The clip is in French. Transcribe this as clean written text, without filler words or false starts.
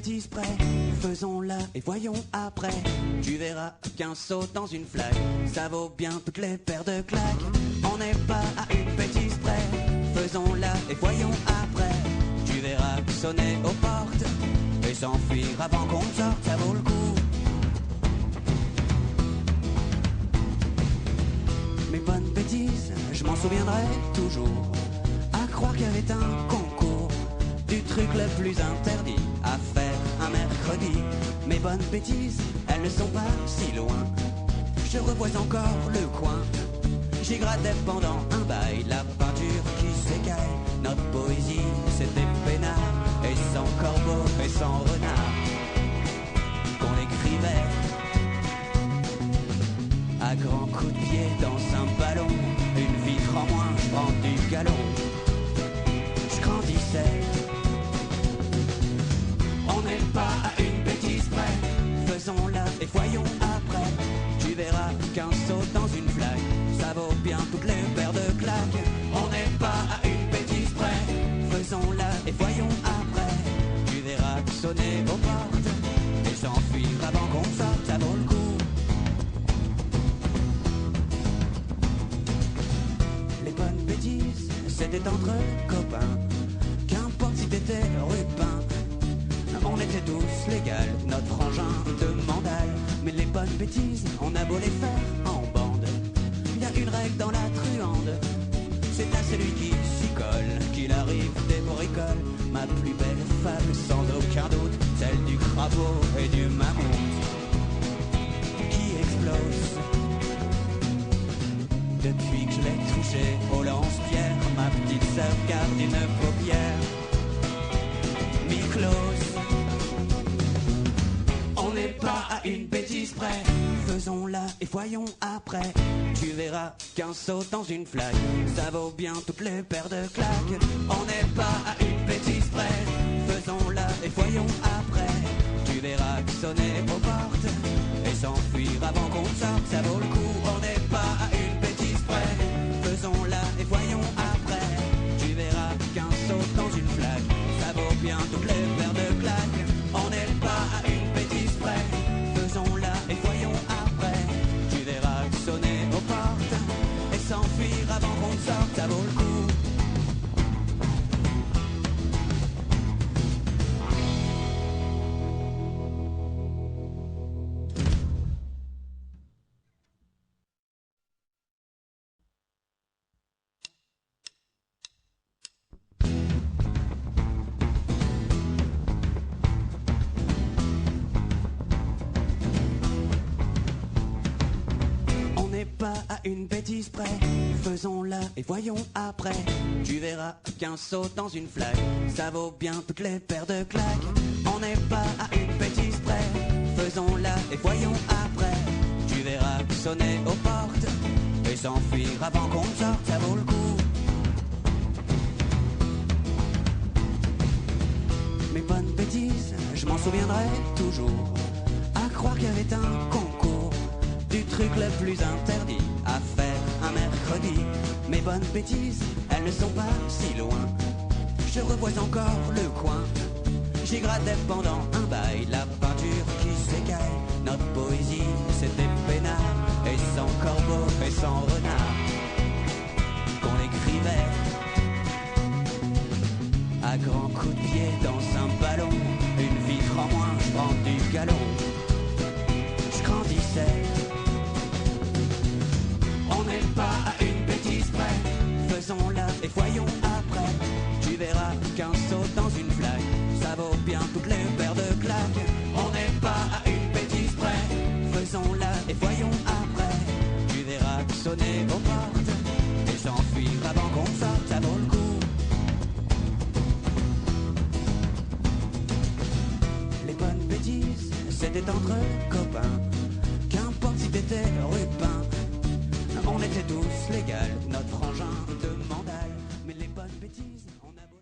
bêtise près, faisons-la et voyons après. Tu verras qu'un saut dans une flaque, ça vaut bien toutes les paires de claques. On n'est pas à une bêtise près, faisons-la et voyons après. Tu verras sonner aux portes et s'enfuir avant qu'on sorte, ça vaut le coup. Mes bonnes bêtises, je m'en souviendrai toujours. À croire qu'il y avait un concours du truc le plus interdit à faire un mercredi. Mes bonnes bêtises, elles ne sont pas si loin. Je revois encore le coin. J'y grattais pendant un bail la peinture qui s'écaille. Notre poésie, c'était peinard, et sans corbeau et sans renard qu'on écrivait à grands coups de pied dans un ballon. Une vitre en moins, je prends du galon. Je grandissais. On n'est pas à une bêtise près, faisons-la et voyons après. Tu verras qu'un saut dans une flaque, ça vaut bien toutes les paires de claques. On n'est pas à une bêtise près, faisons-la et voyons après. Tu verras sonner aux portes et s'enfuir avant qu'on sorte, ça vaut le coup. Les bonnes bêtises, c'était entre copains, qu'importe si t'étais rupin. On était tous légal, notre engin de mandale. Mais les bonnes bêtises, on a beau les faire en bande, il y a une règle dans la truande, c'est à celui qui s'y colle qu'il arrive des bricoles. Ma plus belle fable, sans aucun doute, celle du crapaud et du mammouth qui explose. Depuis que je l'ai touché au lance-pierre, ma petite sœur garde une paupière mi-close. On n'est pas à une bêtise près, faisons-la et voyons après. Tu verras qu'un saut dans une flaque, ça vaut bien toutes les paires de claques. On n'est pas à une bêtise près, faisons-la et voyons après. Tu verras sonner aux portes et s'enfuir avant qu'on sorte, ça vaut le coup. On n'est pas à une bêtise près, faisons-la et voyons après. Tu verras qu'un saut dans une flaque, ça vaut bien toutes les paires de claques. On n'est pas à une bêtise près, faisons-la et voyons après. Tu verras sonner aux portes et s'enfuir avant qu'on sorte, ça vaut le coup. Pas à une bêtise près, faisons-la et voyons après. Tu verras qu'un saut dans une flaque, ça vaut bien toutes les paires de claques. On n'est pas à une bêtise près, faisons-la et voyons après. Tu verras sonner aux portes et s'enfuir avant qu'on sorte, ça vaut le coup. Mes bonnes bêtises, je m'en souviendrai toujours. À croire qu'il y avait un concours du truc le plus interdit à faire un mercredi. Mes bonnes bêtises, elles ne sont pas si loin. Je revois encore le coin. J'y grattais pendant un bail la peinture qui s'écaille. Notre poésie, c'était peinard, et sans corbeau et sans renard qu'on écrivait à grands coups de pied dans un ballon. Une vitre en moins, je prends du galon. Je grandissais. On n'est pas à une bêtise près, faisons-la et voyons après. Tu verras qu'un saut dans une flaque, ça vaut bien toutes les paires de claques. On n'est pas à une bêtise près, faisons-la et voyons après. Tu verras sonner aux portes et s'enfuir avant qu'on sorte, ça vaut le coup. Les bonnes bêtises, c'était entre copains, qu'importe si t'étais rupin. On était tous légal, notre